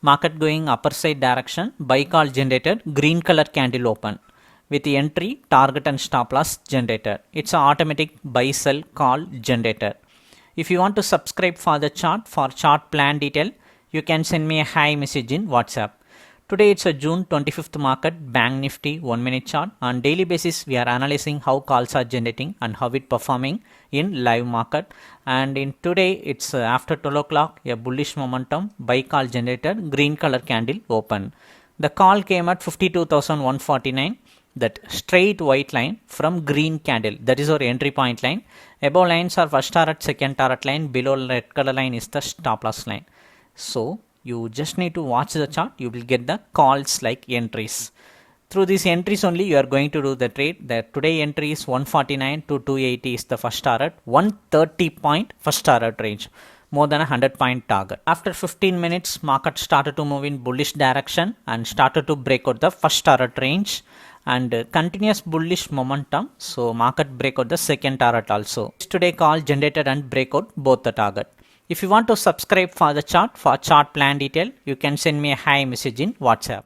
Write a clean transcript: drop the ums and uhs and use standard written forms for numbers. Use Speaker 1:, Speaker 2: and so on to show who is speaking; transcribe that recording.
Speaker 1: market going upper side direction, buy call generated, green color candle open with the entry, target and stop loss generated. It's an automatic buy sell call generator. If you want to subscribe for the chart, for chart plan detail, you can send me a hi message in WhatsApp. Today it's a June 25th market, Bank Nifty 1 minute chart. On daily basis we are analyzing how calls are generating and how it performing in live market. And in today it's after 12 o'clock, a bullish momentum, buy call generated, green color candle open. The call came at 52,149. That straight white line from green candle, that is our entry point line. Above lines are first target, second target line, below red color line is the stop loss line. So you just need to watch the chart, you will get the calls like entries. Through these entries only you are going to do the trade. The today entry is 149 to 280 is the first target, 130 point first target range, more than a 100 point target. After 15 minutes market started to move in bullish direction and started to break out the first target range and continuous bullish momentum. So market break out the second target also. Today call generated and break out both the target. If you want to subscribe for the chart, for chart plan detail, you can send me a hi message in WhatsApp.